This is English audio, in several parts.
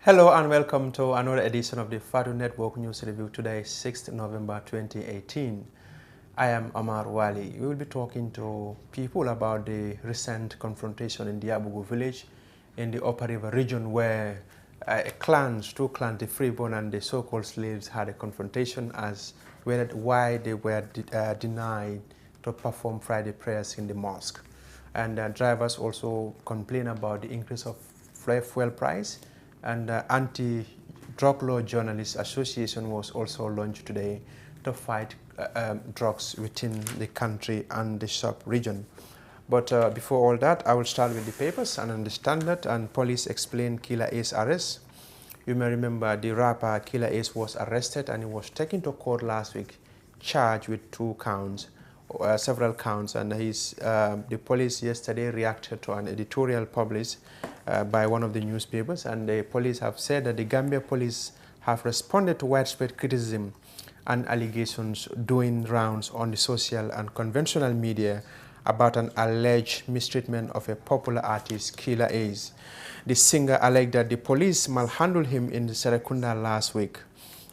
Hello and welcome to another edition of the Fadu Network News Review. Today is 6th November 2018. I am Omar Wali. We will be talking to people about the recent confrontation in Diabugu village in the Upper River region where two clans, the Freeborn and the so-called slaves, had a confrontation as well why they were denied to perform Friday prayers in the mosque. And drivers also complain about the increase of fuel price. And Anti-Drug Law Journalists Association was also launched today to fight drugs within the country and the sub-region. But before all that, I will start with the papers and the Standard. And police explain Killer Ace arrest. You may remember the rapper Killer Ace was arrested and he was taken to court last week, charged with several counts, and the police yesterday reacted to an editorial published by one of the newspapers, and the police have said that the Gambia police have responded to widespread criticism and allegations doing rounds on the social and conventional media about an alleged mistreatment of a popular artist, Killer Ace. The singer alleged that the police malhandled him in Serekunda last week.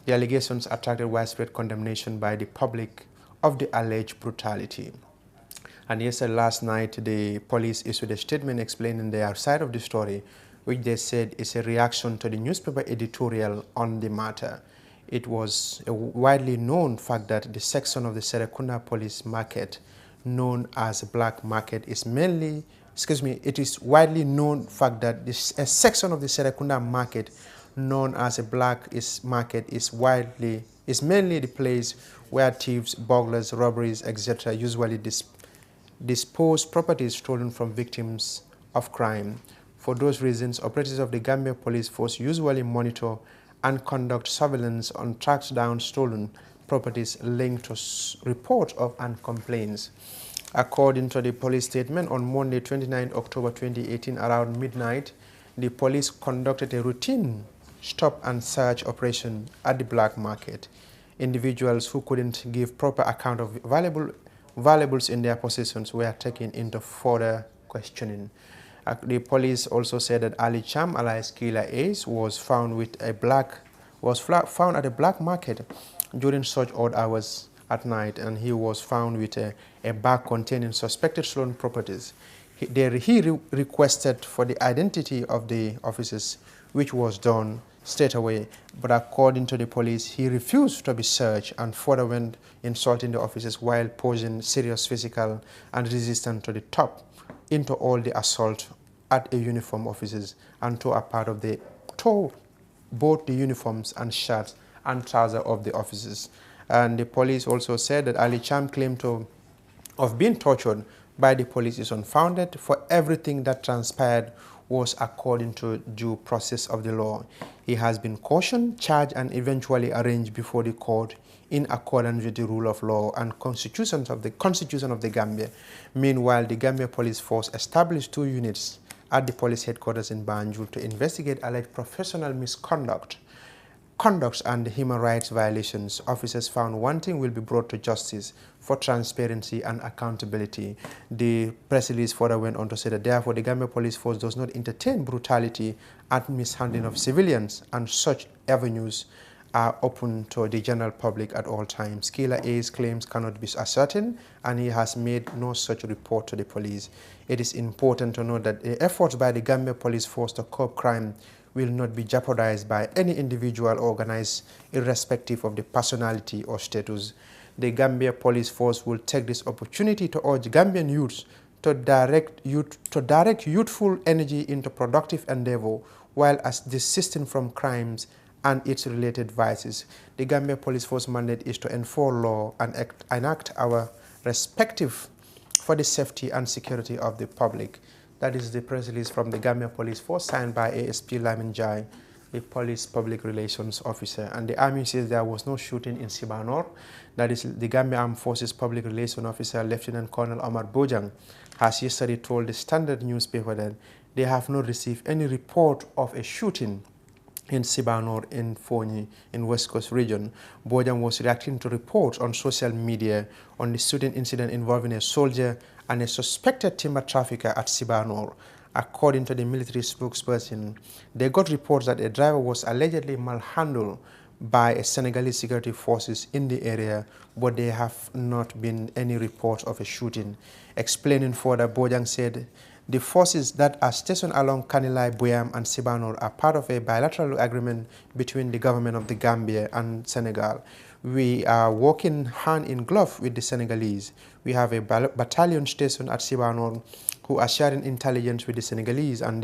The allegations attracted widespread condemnation by the public of the alleged brutality. And yesterday, last night, the police issued a statement explaining their side of the story, which they said is a reaction to the newspaper editorial on the matter. It was a widely known fact that the section of the Serekunda police market known as Black Market is mainly, it is widely known fact that a section of the Serekunda market known as a Black Market is mainly the place where thieves, burglars, robberies, etc. usually dispose properties stolen from victims of crime. For those reasons, operatives of the Gambia Police Force usually monitor and conduct surveillance on tracks down stolen properties linked to reports of and complaints. According to the police statement, on Monday, 29 October 2018, around midnight, the police conducted a routine stop and search operation at the Black Market. Individuals who couldn't give proper account of valuables in their possessions were taken into further questioning. The police also said that Ali Cham, alias Killer Ace, was found at a Black Market during such odd hours at night, and he was found with a bag containing suspected stolen properties. He requested for the identity of the officers, which was done straight away, but according to the police, he refused to be searched and further went insulting the officers while posing serious physical and resistance to the top into all the assault at a uniform officers and tore both the uniforms and shirts and trousers of the officers. And the police also said that Ali Cham claimed of being tortured by the police is unfounded, for everything that transpired was according to due process of the law. He has been cautioned, charged, and eventually arraigned before the court in accordance with the rule of law and constitution of the Gambia. Meanwhile, the Gambia Police Force established 2 units at the police headquarters in Banjul to investigate alleged professional misconduct and human rights violations. Officers found wanting will be brought to justice for transparency and accountability. The press release further went on to say that therefore the Gambia Police Force does not entertain brutality and mishandling of civilians, and such avenues are open to the general public at all times. Killer A's claims cannot be ascertained, and he has made no such report to the police. It is important to note that the efforts by the Gambia Police Force to curb crime will not be jeopardized by any individual or organized, irrespective of the personality or status. The Gambia Police Force will take this opportunity to urge Gambian youths to direct youthful energy into productive endeavor while desisting from crimes and its related vices. The Gambia Police Force mandate is to enforce law and enact our respective for the safety and security of the public. That is the press release from the Gambia Police Force signed by ASP Lamin Jai, the police public relations officer. And the army says there was no shooting in Sibanor. That is the Gambia Armed Forces public relations officer, Lieutenant Colonel Omar Bojang, has yesterday told the Standard newspaper that they have not received any report of a shooting in Sibanor in Fonyi in West Coast region. Bojang was reacting to reports on social media on the shooting incident involving a soldier and a suspected timber trafficker at Sibanor. According to the military spokesperson, they got reports that a driver was allegedly malhandled by a Senegalese security forces in the area, but there have not been any reports of a shooting. Explaining further, Bojang said the forces that are stationed along Kanilai, Buyam and Sibanor are part of a bilateral agreement between the government of the Gambia and Senegal. We are working hand in glove with the Senegalese. We have a battalion stationed at Sibanor who are sharing intelligence with the Senegalese, and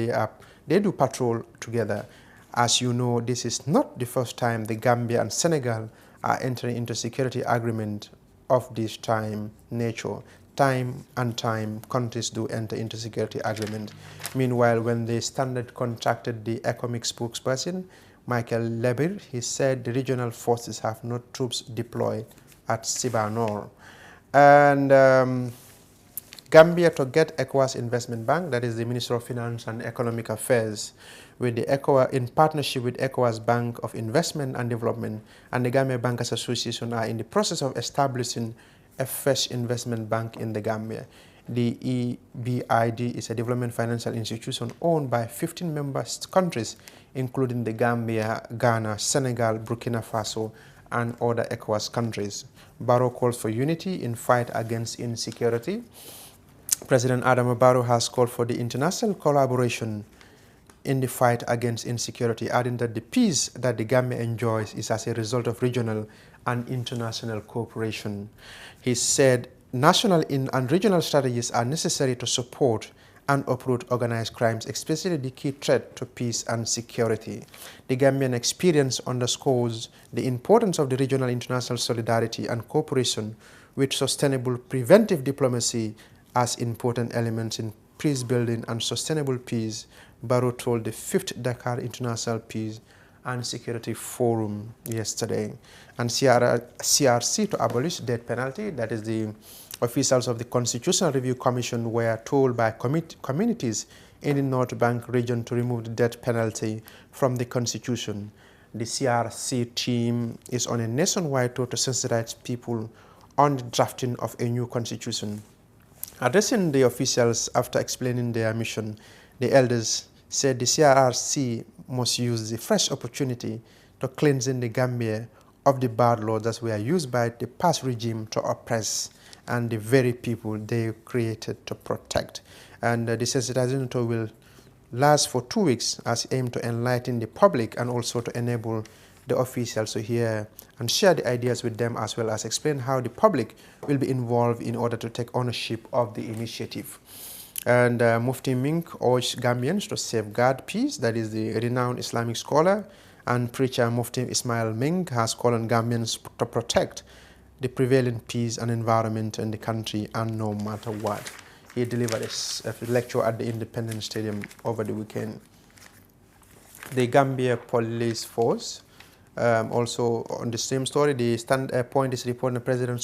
they do patrol together. As you know, this is not the first time the Gambia and Senegal are entering into security agreement of this nature. Time and time, countries do enter into security agreement. Meanwhile, when the Standard contacted the ECOMIC spokesperson, Michael Lebir, he said the regional forces have no troops deployed at Sibanor. And Gambia to get ECOWAS Investment Bank, that is the Minister of Finance and Economic Affairs, with the ECOWAS, in partnership with ECOWAS Bank of Investment and Development and the Gambia Bankers Association, are in the process of establishing a first investment bank in the Gambia. The EBID is a development financial institution owned by 15 member countries, including the Gambia, Ghana, Senegal, Burkina Faso, and other ECOWAS countries. Barrow calls for unity in fight against insecurity. President Adama Barrow has called for the international collaboration in the fight against insecurity, adding that the peace that the Gambia enjoys is as a result of regional and international cooperation. He said national and regional strategies are necessary to support and uproot organized crimes, especially the key threat to peace and security. The Gambian experience underscores the importance of the regional international solidarity and cooperation with sustainable preventive diplomacy as important elements in peace building and sustainable peace, Barrow told the 5th Dakar International Peace and Security Forum yesterday. And CRC to abolish death penalty, that is the officials of the Constitutional Review Commission were told by communities in the North Bank region to remove the death penalty from the Constitution. The CRC team is on a nationwide tour to sensitize people on the drafting of a new constitution. Addressing the officials after explaining their mission, the elders said the CRC must use the fresh opportunity to cleansing the Gambia of the bad laws that were used by the past regime to oppress and the very people they created to protect. And the sensitization tour will last for 2 weeks as aim to enlighten the public and also to enable the officials to hear and share the ideas with them, as well as explain how the public will be involved in order to take ownership of the initiative. And Mufti Mink urged Gambians to safeguard peace. That is the renowned Islamic scholar and preacher Mufti Ismail Mink has called on Gambians to protect the prevailing peace and environment in the country, and no matter what. He delivered a lecture at the Independence Stadium over the weekend. The Gambia Police Force, also on the same story, the Standard point is reporting the president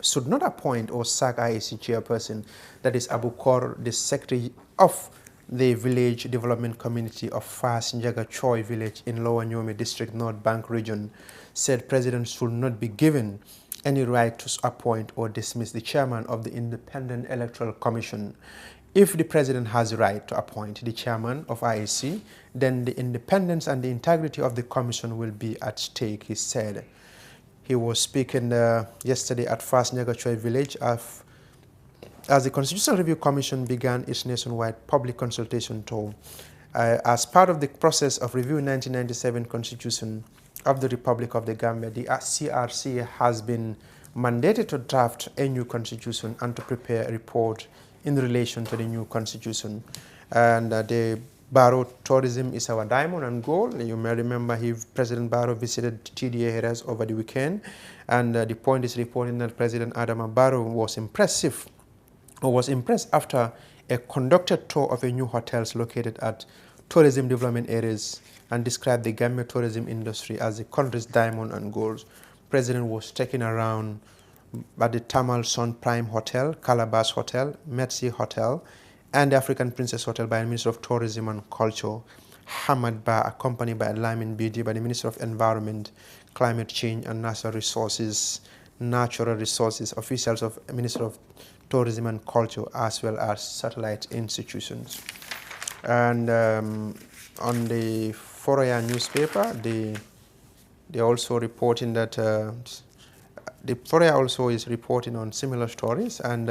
should not appoint or sack IEC chairperson, that is Abu Kor, the secretary of the village development community of Fas Njaga Choi village in Lower Nyomi district, North Bank region, said president should not be given any right to appoint or dismiss the chairman of the Independent Electoral Commission. If the president has the right to appoint the chairman of IEC, then the independence and the integrity of the commission will be at stake, he said. He was speaking yesterday at Fas Njaga Choi village as the Constitutional Review Commission began its nationwide public consultation tour. As part of the process of reviewing 1997 Constitution of the Republic of the Gambia, the CRC has been mandated to draft a new constitution and to prepare a report in relation to the new constitution. And the Barrow tourism is our diamond and gold. You may remember President Barrow visited TDA areas over the weekend, and the point is reporting that President Adama Barrow was impressed after a conducted tour of a new hotels located at tourism development areas, and described the Gambia tourism industry as the country's diamond and gold. President was taken around at the Tamal Sun Prime Hotel, Calabash Hotel, Metsi Hotel, and the African Princess Hotel by the Minister of Tourism and Culture, Hamad Ba, accompanied by Lamin Bidi by the Minister of Environment, Climate Change and Natural Resources, officials of Minister of Tourism and Culture, as well as satellite institutions. And on the Foroya newspaper, they also reporting that the Foroya also is reporting on similar stories. And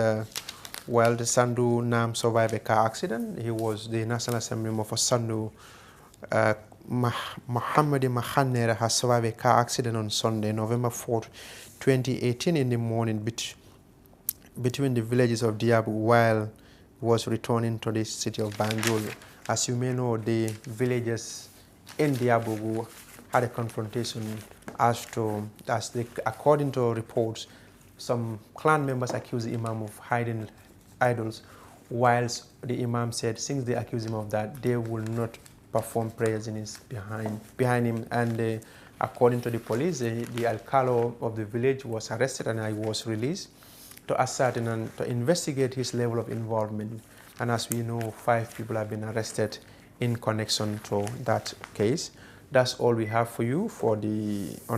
while the Sandu Nam survived a car accident, he was the National Assembly member for Sandu. Mohammadi Mahanera has survived a car accident on Sunday, November 4th, 2018 in the morning between the villages of Diabu while he was returning to the city of Banjul. As you may know, the villagers in Diabu had a confrontation according to reports, some clan members accused the Imam of hiding idols, whilst the Imam said since they accuse him of that, they will not perform prayers in his behind him. And according to the police, the alcalde of the village was arrested and I was released to ascertain and to investigate his level of involvement. And as we know, 5 people have been arrested in connection to that case. That's all we have for you on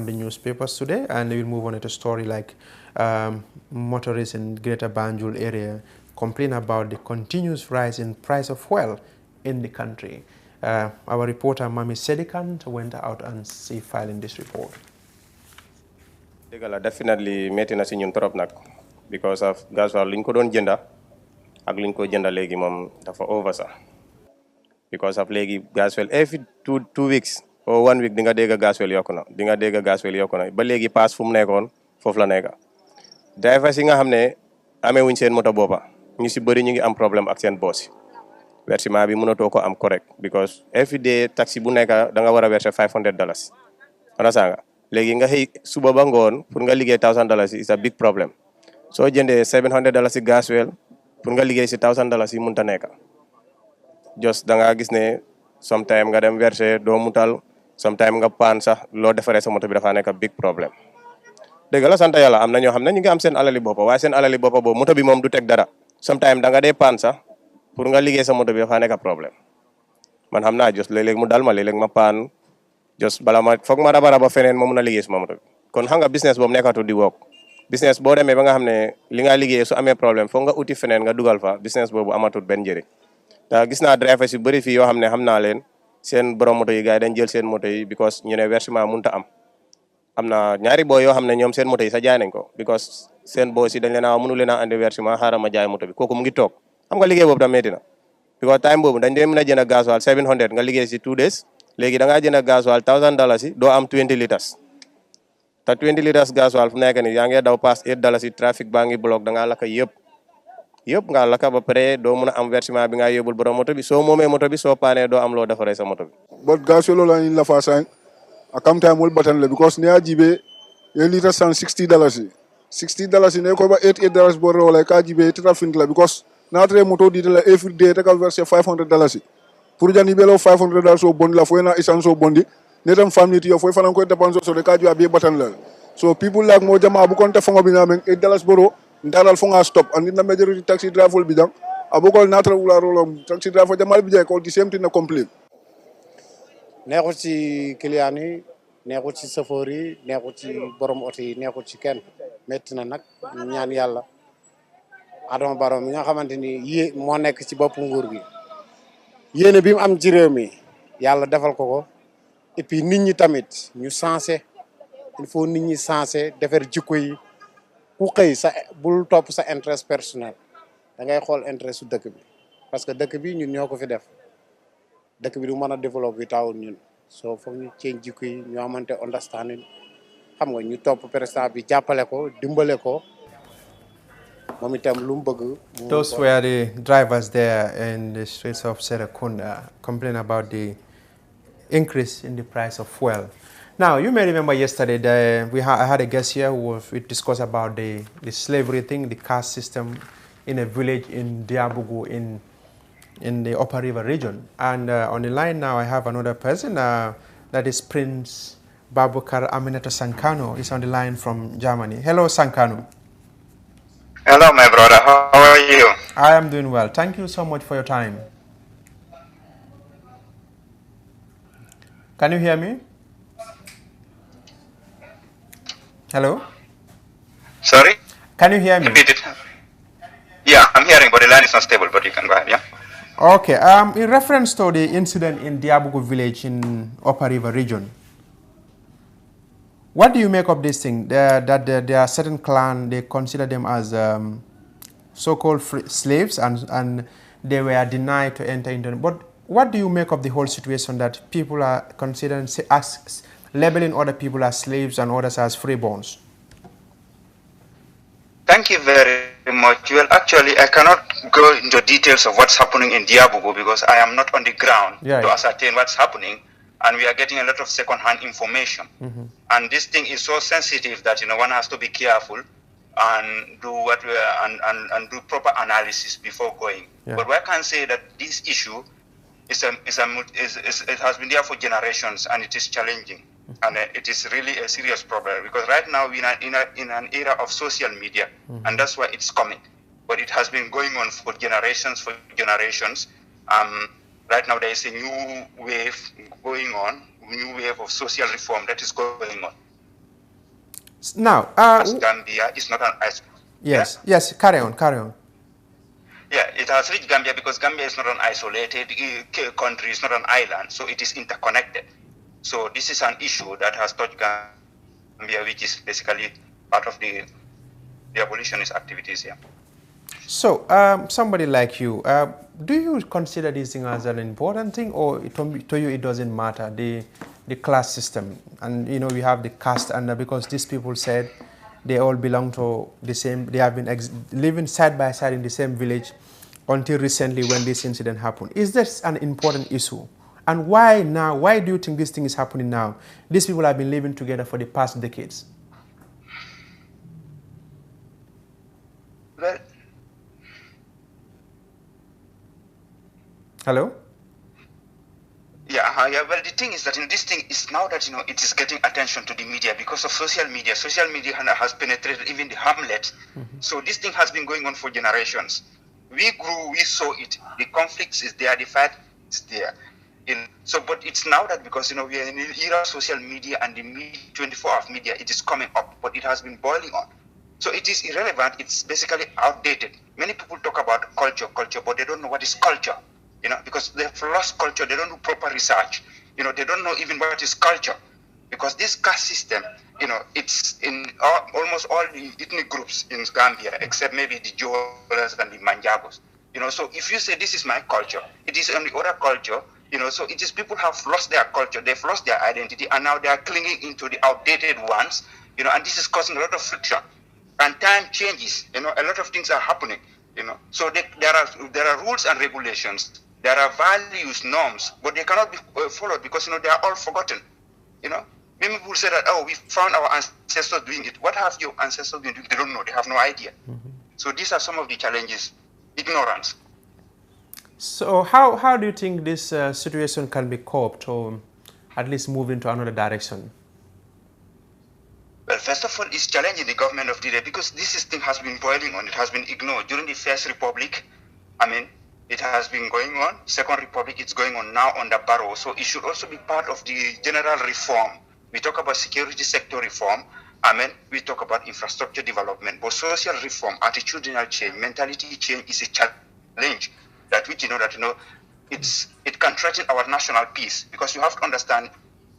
the newspapers today, and we'll move on to a story like motorists in Greater Banjul area complain about the continuous rise in price of fuel in the country. Our reporter Mami Sedikan went out and see filing this report. Definitely metti na ci ñun trop nak because of gasoil liñ ko doon jënda ak liñ ko jënda légui mom dafa over sax because of légui gasoil every two weeks or 1 week di nga dégg gasoil yokuna ba légui pass fu mu nekkon fofu la nekk drivers yi nga xamné amé wuñ seen moto bopa ñu ci bëri ñu ngi am problème ak seen boss versement bi mënato ko am correct because every day taxi bu nekk da nga wara verser $500 ana sanga légui nga xey suba ba ngoon pour nga liggéey $1000 is a big problem so jëndé $700 ci gasoil pour nga liggéey ci $1000 yi mënta nekk just da nga gis né sometime nga dem verser do mutal sometime nga pan sax lo défaré sa moto bi dafa nekk big problem dëgg la sant yàlla am na ñoo xam ne ñu ngi am seen alali boppa waaye seen alali boppa boobu moto bi moom du teg dara sometime da nga dee pan sax pour nga liggéey sa moto bi dafa nekk problème man xam naa just léeg-léeg mu dal ma léeg-léeg ma pan just bala ma foog ma raba feneen ma mun a liggéey suma moto bi kon xam nga business boobu nekkatu di work business boo demee ba nga xam ne li nga liggéey su amee problème foog nga uti feneen nga dugal fa business boobu amatul benn njëriñ ndax gis naa drivers yu bëri fii yoo xam ne xam naa leen seen borom moto yi gars yi dañ jël seen moto yi because ñu ne versement mënta am na ñaari boy yoo xam ne ñoom seen moto yi sa jaay nañ ko because seen boss yi dañ leen a mënu leen a andi versement xaaral ma jaay moto bi kooku mu ngi toog xam nga liggéey boobu tam metti na because time boobu dañ dee mën a jënd gasoil $700 nga liggéey si 2 days léegi da ngaa jënd gasoil $1000 yi doo am 20 litres te 20 litres gasoil fu nekk ni yaa ngi daw pass $8 yi trafic baa ngi block da ngaa lakka yëpp nga lakka ba pare doo mën a am versement bi nga yóbbul borom moto bi soo moomee moto bi soo paanee doo am loo defaree sa moto bi but gasoil la ni la fa sang akam time wol batan le because ne ajibe ye liter san $60 $60 ne ko ba $8 bo rola ka jibe traffic la because na tre moto di la every day ta ka verse $500 pour jani belo $500 so bondi la fo na essence so bondi ne tam family ti yo fo fanan ko dépense so de ka ju abi batan la so people like mo jama bu kon ta fongo bi na men $8 boro ndalal fo nga stop and na majority taxi driver bi dang abukol na tra wula rolo taxi driver jamal bi jay ko di same thing na complete neexul ci client yi neexul ci chauffeur yi neexul ci borom oto yi neexul ci kenn métti na nag ñaan yàlla Adama Barrow mi nga xamante ni moo nekk ci bopp nguur gi yéene bi mu am ci réew mi yàlla defal ko et puis nit ñi tamit ñu sensé il faut nit ñi sensé defar jikko yi ku xëy sa bul topp sa intérêt personnel da ngay xool intérêt su dëkk bi parce que dëkk bi ñun ñoo ko fi def dëkk bi du mën a développer taawul ñun soo foog ñu change jikko yi ñu amante understanding xam nga ñu topp président bi jàppale ko dimbale ko moom itam lu mu bëgg. Those were the drivers there in the streets of Serekunda complaining about the increase in the price of fuel. Now, you may remember yesterday that I had a guest here who we discussed about the slavery thing, the caste system in a village in Diabugu in the Upper River region. And on the line now, I have another person, that is Prince Babukar Aminato Sankano. He's on the line from Germany. Hello, Sankano. Hello, my brother. How are you? I am doing well. Thank you so much for your time. Can you hear me? Hello? Sorry? Can you hear me? Repeat it. Yeah, I'm hearing, but the line is not stable, but you can go ahead, yeah? Okay. In reference to the incident in Diabugu village in Upper River region, what do you make of this thing? There are certain clan, they consider them as so-called slaves, and they were denied to enter into. But what do you make of the whole situation that people are considering as labeling other people as slaves and others as freeborns? Thank you very much. Well, actually, I cannot go into details of what's happening in Diabugu because I am not on the ground Yeah, to ascertain what's happening, and we are getting a lot of second-hand information. And this thing is so sensitive that one has to be careful and do and do proper analysis before going. Yeah. But I can say that this issue it has been there for generations, and it is challenging, and it is really a serious problem because right now we are in an era of social media, and that's why it's coming. But it has been going on for generations. Right now there is a new wave going on, new wave of social reform that is going on. Now, Gambia is not an island. Yes, yes, carry on. Yeah, it has reached Gambia because Gambia is not an isolated country, it's not an island, so it is interconnected. So this is an issue that has touched Gambia, which is basically part of the abolitionist activities here. So, somebody like you, do you consider this thing as an important thing, or to you it doesn't matter, the class system? And, we have the caste, and because these people said they all belong to the same, they have been living side by side in the same village until recently when this incident happened. Is this an important issue? And why now? Why do you think this thing is happening now? These people have been living together for the past decades. Well, hello? Yeah, well, the thing is that this thing is now that, it is getting attention to the media because of social media. Social media has penetrated even the hamlet. So this thing has been going on for generations. We grew, we saw it. The conflicts is there, the fight is there. But it's now that because, we are in the era of social media and the 24-hour media, it is coming up, but it has been boiling on. So it is irrelevant. It's basically outdated. Many people talk about culture, but they don't know what is culture. Because they've lost culture, they don't do proper research. They don't know even what is culture. Because this caste system, it's in almost all the ethnic groups in Gambia, except maybe the Jolas and the Manjagos. So if you say this is my culture, it is on the other culture, so it is people have lost their culture, they've lost their identity, and now they are clinging into the outdated ones, and this is causing a lot of friction. And time changes, a lot of things are happening, So there are rules and regulations. There are values, norms, but they cannot be followed because, they are all forgotten. Many people say that, we found our ancestors doing it. What have your ancestors been doing? They don't know. They have no idea. So these are some of the challenges. Ignorance. So how do you think this situation can be coped or at least move into another direction? Well, first of all, it's challenging the government of the day because this thing has been boiling on. It has been ignored. During the First Republic, it has been going on. Second Republic, it's going on now under Barrow. So it should also be part of the general reform. We talk about security sector reform. We talk about infrastructure development. But social reform, attitudinal change, mentality change is a challenge that it can threaten our national peace. Because you have to understand,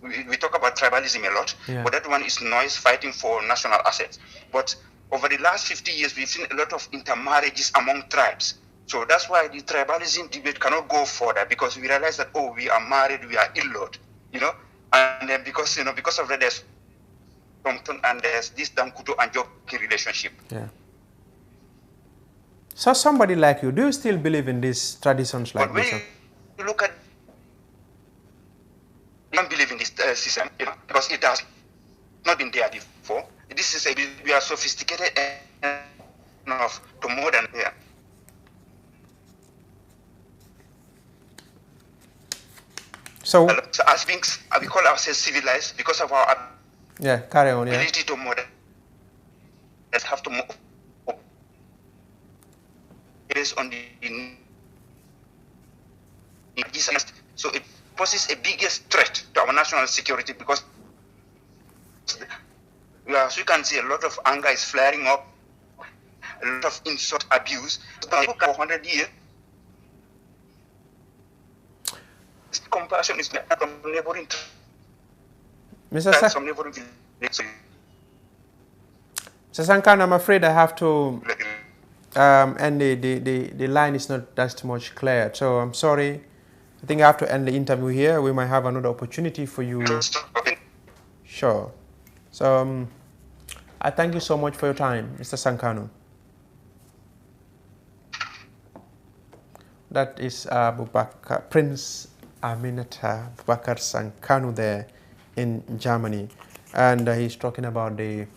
we talk about tribalism a lot, but that one is noise fighting for national assets. But over the last 50 years, we've seen a lot of intermarriages among tribes. So that's why the tribalism debate cannot go further because we realize that, we are married, we are ill-lord, and then because of that, there's Compton and there's this Dankuto and Joki relationship. Yeah. So somebody like you, do you still believe in these traditions like this? When you look at, I don't believe in this system, because it has not been there before. We are sophisticated enough to modern. Yeah. So as beings, we call ourselves civilized because of our carry on. ability to modern. Let's have to move based on the so it poses a biggest threat to our national security because as you can see, a lot of anger is flaring up, a lot of insult, abuse. For 100 years, compassion is from neighboring Mr. tribes, from neighboring villages. Mr. Sankano, I'm afraid I have to end the line is not that much clear. So I'm sorry. I think I have to end the interview here. We might have another opportunity for you. Sure. So I thank you so much for your time, Mr. Sankano. That is Prince Aminata Bubakar Sankano there in Germany. And he's talking about the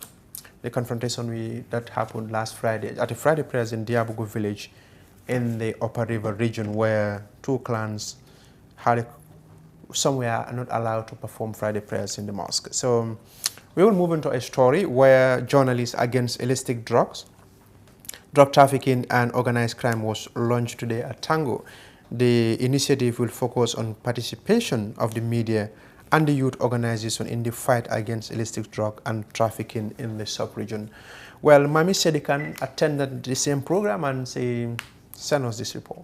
confrontation that happened last Friday at the Friday prayers in Diabugu village in the Upper River region, where two clans somewhere are not allowed to perform Friday prayers in the mosque. So we will move into a story where journalists against illicit drugs, drug trafficking and organized crime was launched today at Tango. The initiative will focus on participation of the media and the youth organization in the fight against illicit drug and trafficking in the sub-region. Well, Mami Sedikan attended the same program and sent us this report.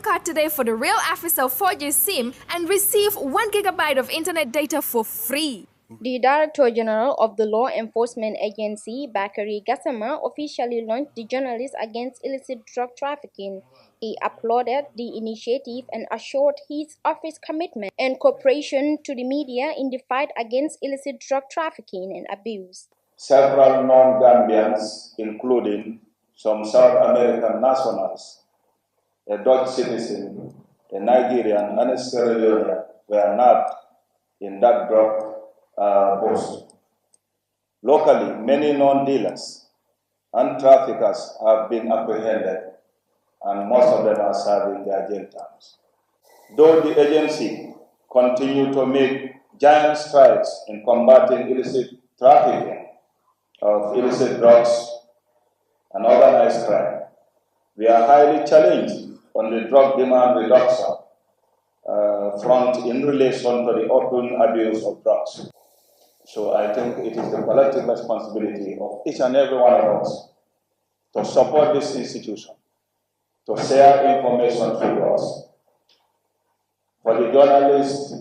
Card today for the Real Africell 4G SIM and receive 1 GB of internet data for free. The Director General of the Law Enforcement Agency, Bakari Gassama, officially launched the Journalists Against Illicit Drug Trafficking. He applauded the initiative and assured his office commitment and cooperation to the media in the fight against illicit drug trafficking and abuse. Several non-Gambians, including some South American nationals, a Dutch citizen, a Nigerian, and a Sierra Leonean, were not in that drug post. Locally, many non-dealers and traffickers have been apprehended, and most of them are serving their jail terms. Though the agency continues to make giant strides in combating illicit trafficking of illicit drugs and organized crime, we are highly challenged on the drug demand reduction front in relation to the open abuse of drugs. So I think it is the collective responsibility of each and every one of us to support this institution, to share information through us. For the journalists,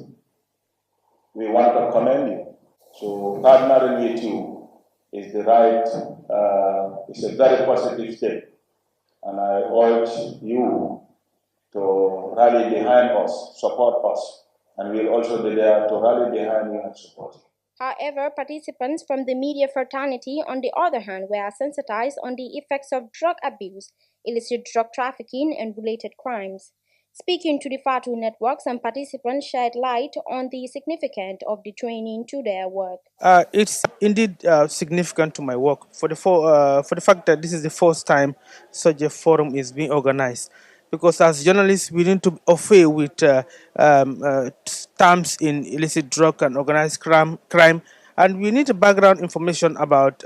we want to commend you. So partnering with you is the right, it's a very positive step. And I urge you to rally behind us, support us, and we'll also be there to rally behind you and support you. However, participants from the media fraternity, on the other hand, were sensitized on the effects of drug abuse, illicit drug trafficking, and related crimes. Speaking to the Fatu Network, some participants shed light on the significance of the training to their work. It's indeed significant to my work for the fact that this is the first time such a forum is being organized. Because as journalists, we need to be au fait with terms in illicit drug and organized crime, and we need background information about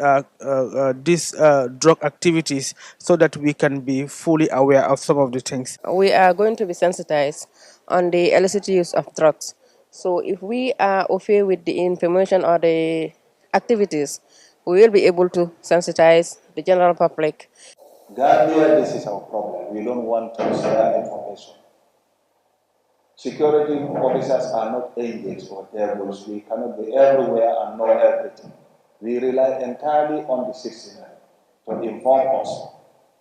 these drug activities so that we can be fully aware of some of the things. We are going to be sensitized on the illicit use of drugs. So if we are au fait with the information or the activities, we will be able to sensitize the general public. Gambia, this is our problem. We don't want to share information. Security officers are not angels or devils. We cannot be everywhere and know everything. We rely entirely on the system to inform us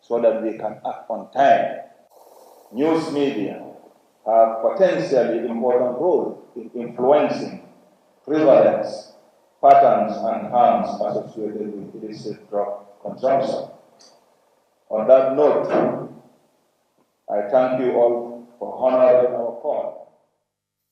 so that we can act on time. News media have potentially important role in influencing prevalence, patterns, and harms associated with illicit drug consumption. On that note, I thank you all for honoring our call.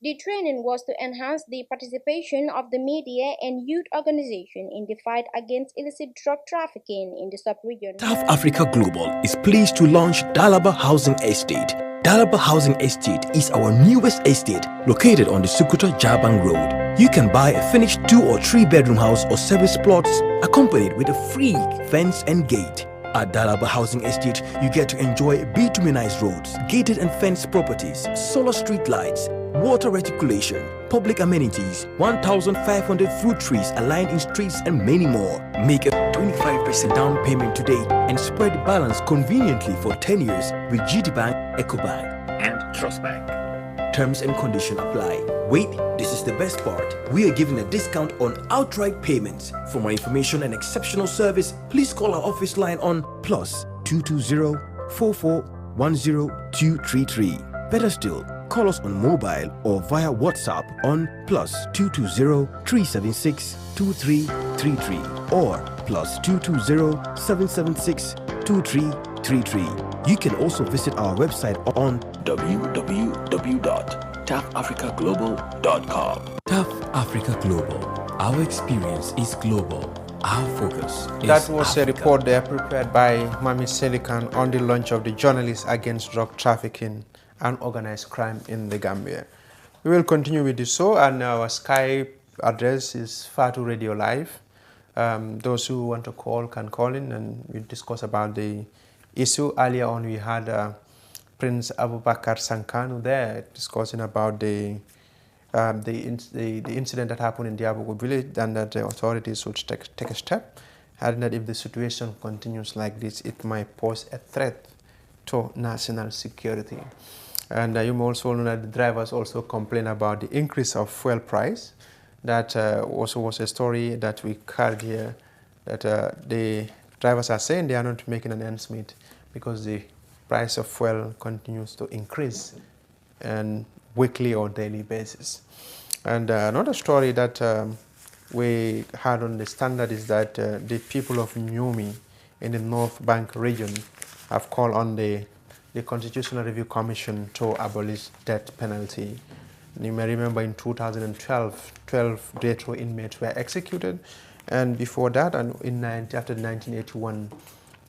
The training was to enhance the participation of the media and youth organizations in the fight against illicit drug trafficking in the sub-region. South Africa Global is pleased to launch Dalaba Housing Estate. Dalaba Housing Estate is our newest estate located on the Sukuta Jabang Road. You can buy a finished 2 or 3 bedroom house or service plots accompanied with a free fence and gate. At Dalaba Housing Estate, you get to enjoy bituminized roads, gated and fenced properties, solar street lights, water reticulation, public amenities, 1,500 fruit trees aligned in streets, and many more. Make a 25% down payment today and spread the balance conveniently for 10 years with GTBank, EcoBank, and Trust Bank. Terms and conditions apply. Wait, this is the best part. We are giving a discount on outright payments. For more information and exceptional service, please call our office line on +220 4410 Better still, call us on mobile or via WhatsApp on +220 376 2333 or +220 776 2333. You can also visit our website on www.tapafricaglobal.com. Tap Africa Global. Our experience is global. Our focus is That was Africa. a report there prepared by Mami Selikan on the launch of the Journalists Against Drug Trafficking and Organized Crime in the Gambia. We will continue with the show, and our Skype address is Fatu Radio Live. Those who want to call can call in, and we discuss about the issue. Earlier on, we had Prince Abubakar Sankanu there discussing about the incident that happened in Diabugu village, and that the authorities should take a step, and that if the situation continues like this, it might pose a threat to national security. And you may also know that the drivers also complain about the increase of fuel price. That also was a story that we carried here, that the drivers are saying they are not making an ends meet because the price of fuel continues to increase on weekly or daily basis. And another story that we had on the Standard is that the people of Nyumi in the North Bank region have called on the Constitutional Review Commission to abolish death penalty. You may remember in 2012, 12 death row inmates were executed, and before that, and after 1981,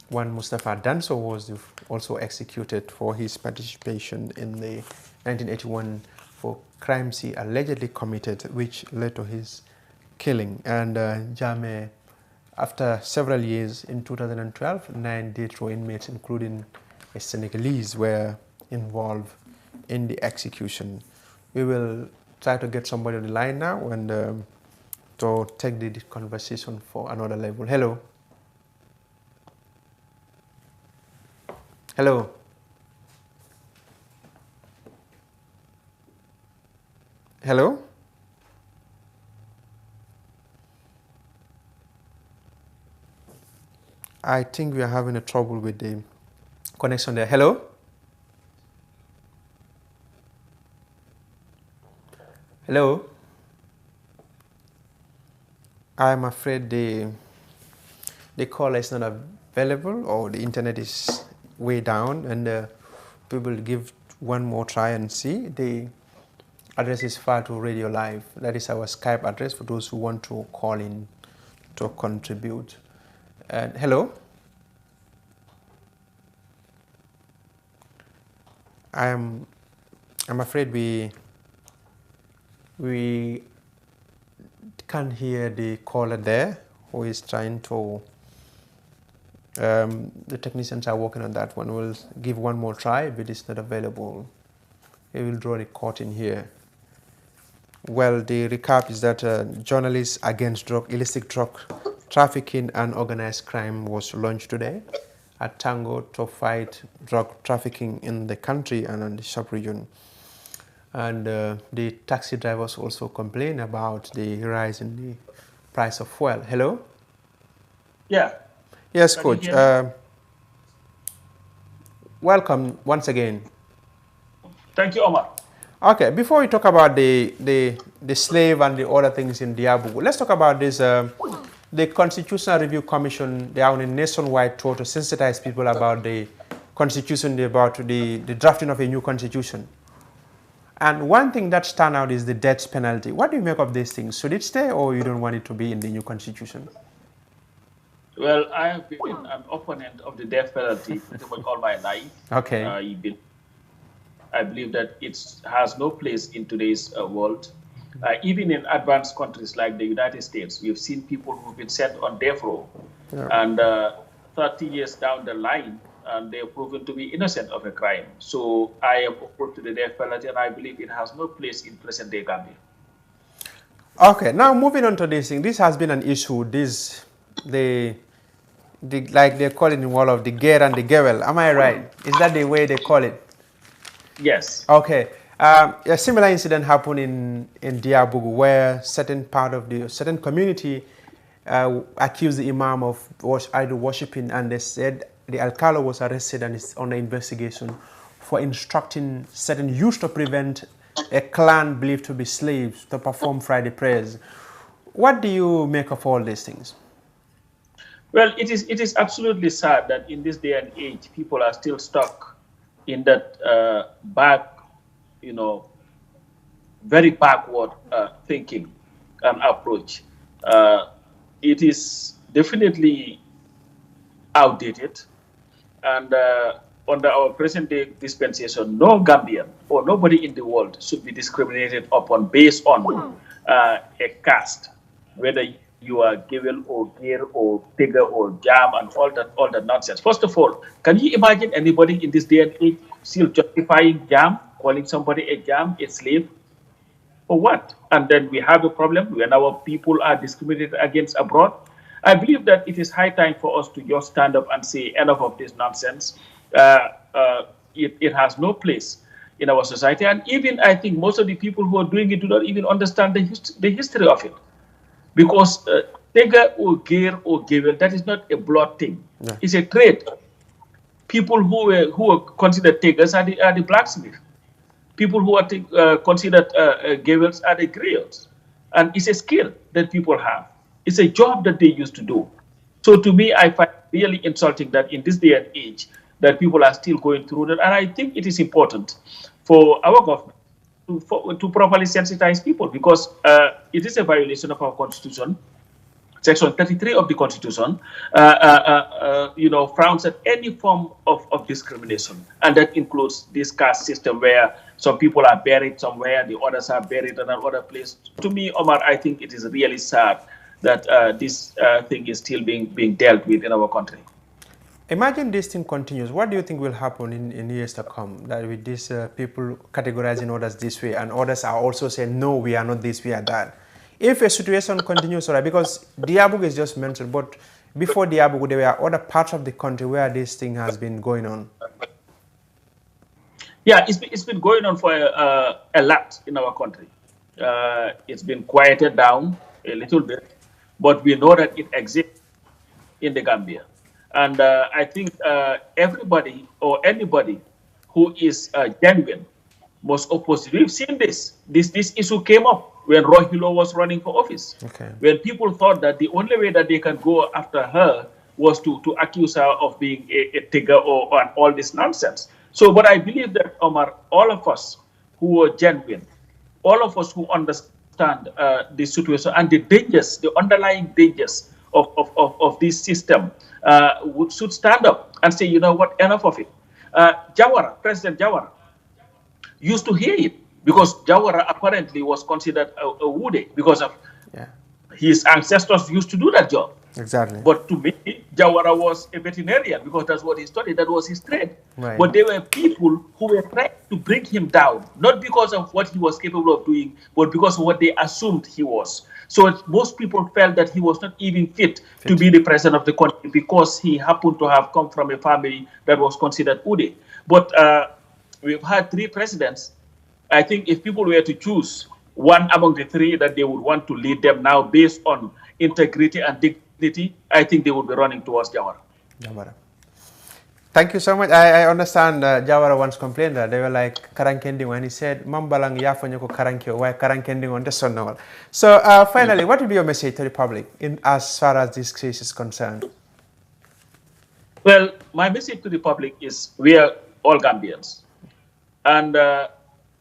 one Mustafa Danso was also executed for his participation in the 1981 for crimes he allegedly committed, which led to his killing. And Jame, after several years, in 2012, 9 death row inmates, including a Senegalese, were involved in the execution. We will try to get somebody on the line now and to take the conversation for another level. Hello. Hello. Hello. I think we are having a trouble with the connection there. Hello. Hello. I'm afraid the caller is not available, or the internet is way down, and we will give one more try and see. The address is Fatu Radio Live. That is our Skype address for those who want to call in to contribute. Hello. I'm afraid we can't hear the caller there who is trying to. The technicians are working on that one. We'll give one more try. If it is not available, we will draw the curtain here. Well, the recap is that Journalists Against Illicit Drug Trafficking and Organized Crime was launched today at Tango to fight drug trafficking in the country and in the sub-region. And the taxi drivers also complain about the rise in the price of fuel. Hello? Yeah. Yes, Coach. Welcome once again. Thank you, Omar. Okay, before we talk about the slave and the other things in Diabugu, let's talk about this. The Constitutional Review Commission, they are on a nationwide tour to sensitize people about the constitution, about the drafting of a new constitution. And one thing that stands out is the death penalty. What do you make of these things? Should it stay, or you don't want it to be in the new constitution? Well, I have been an opponent of the death penalty pretty much all my life. Okay. I believe that it has no place in today's world. Even in advanced countries like the United States, we have seen people who've been sent on death row. Yeah. And 30 years down the line, and they're proven to be innocent of a crime. So I am opposed to the death penalty, and I believe it has no place in present-day Gambia. Okay, now moving on to this thing. This has been an issue. Like they call it in Wall of the Ger and the Gewel. Am I right? Is that the way they call it? Yes. Okay. A similar incident happened in Diabugu, where certain community accused the imam of idol worshipping, and they said the alcalde was arrested and is under investigation for instructing certain youth to prevent a clan believed to be slaves to perform Friday prayers. What do you make of all these things? Well, it is absolutely sad that in this day and age, people are still stuck in that very backward thinking and approach. It is definitely outdated, and under our present-day dispensation, no Gambian or nobody in the world should be discriminated upon based on a caste, whether you are Gewel or Ger or Tigger or Jam and all that nonsense. First of all, can you imagine anybody in this day and age still justifying Jam, calling somebody a Jam, a slave? For what? And then we have a problem when our people are discriminated against abroad. I believe that it is high time for us to just stand up and say enough of this nonsense. It has no place in our society. And even I think most of the people who are doing it do not even understand the history of it. Because Tega or Ger or Gewel, that is not a blood thing. Yeah. It's a trade. People who are considered Tegas are the blacksmith. People who are considered Gewels are the griots. And it's a skill that people have. It's a job that they used to do. So to me, I find it really insulting that in this day and age, that people are still going through that. And I think it is important for our government to properly sensitize people, because it is a violation of our constitution. Section 33 of the constitution, frowns at any form of discrimination. And that includes this caste system where some people are buried somewhere, the others are buried in another place. To me, Omar, I think it is really sad that this thing is still being dealt with in our country. Imagine this thing continues. What do you think will happen in years to come? That with these people categorizing others this way, and others are also saying, no, we are not this, we are that. If a situation continues, right, because Diabugu is just mentioned, but before Diabugu, there were other parts of the country where this thing has been going on. Yeah, it's been going on for a lot in our country. It's been quieted down a little bit, but we know that it exists in the Gambia. And I think everybody or anybody who is genuine must oppose it. We've seen this. This issue came up when Rohilo was running for office. Okay. When people thought that the only way that they can go after her was to accuse her of being a Tigger or all this nonsense. So, but I believe that, Omar, all of us who are genuine, all of us who understand the situation and the dangers, the underlying dangers of this system, should stand up and say, you know what, enough of it. Jawara, President Jawara, used to hear it because Jawara apparently was considered a Wude because of his ancestors used to do that job. Exactly. But to me, Jawara was a veterinarian because that's what he studied, that was his trade. Right. But there were people who were trying to bring him down, not because of what he was capable of doing, but because of what they assumed he was. So most people felt that he was not even fit to be the president of the country because he happened to have come from a family that was considered Ude. But we've had 3 presidents. I think if people were to choose one among the 3 that they would want to lead them now based on integrity and dignity, I think they would be running towards Jawara. Thank you so much. I understand Jawara once complained that they were like Karankending when he said, Mambalang yafanyoko Karankyo, why Karankending on the son. So finally, what will be your message to the public as far as this case is concerned? Well, my message to the public is we are all Gambians. And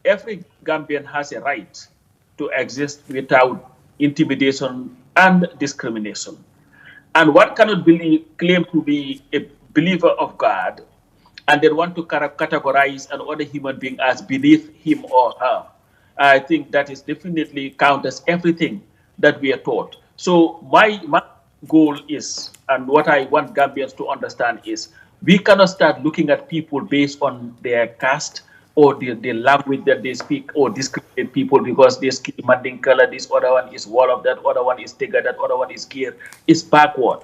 every Gambian has a right to exist without intimidation and discrimination. And one cannot claim to be a believer of God and then want to categorize another human being as beneath him or her. I think that is definitely counters everything that we are taught. So my goal is, and what I want Gambians to understand is, We cannot start looking at people based on their caste or the language that they speak, or discriminate people because they speak Mandinka, this other one is Wolof, that other one is Tiga, that other one is Gir. It's backward.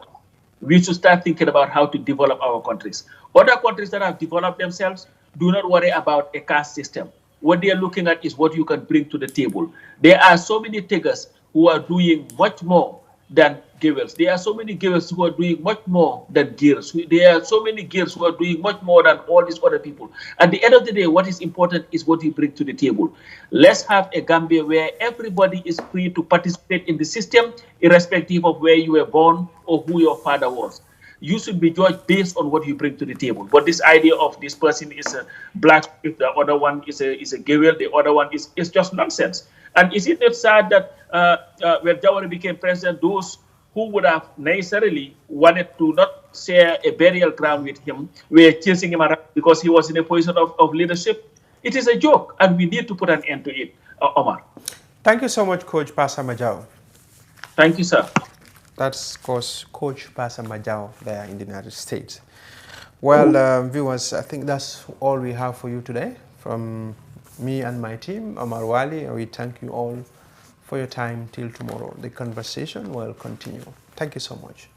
We should start thinking about how to develop our countries. Other countries that have developed themselves do not worry about a caste system. What they are looking at is what you can bring to the table. There are so many Tigers who are doing much more than Gewels. There are so many Gewels who are doing much more than Girs. There are so many Girs who are doing much more than all these other people. At the end of the day, what is important is what you bring to the table. Let's have a Gambia where everybody is free to participate in the system, irrespective of where you were born or who your father was. You should be judged based on what you bring to the table. But this idea of this person is a black, if the other one is a Gewel, the other one is just nonsense. And is it not sad that when Jawara became president, those who would have necessarily wanted to not share a burial ground with him were chasing him around because he was in a position of leadership? It is a joke, and we need to put an end to it, Omar. Thank you so much, Coach Passa Majao. Thank you, sir. That's Coach Passa Majao there in the United States. Well, viewers, I think that's all we have for you today. From me and my team, Omar Wali, we thank you all for your time till tomorrow. The conversation will continue. Thank you so much.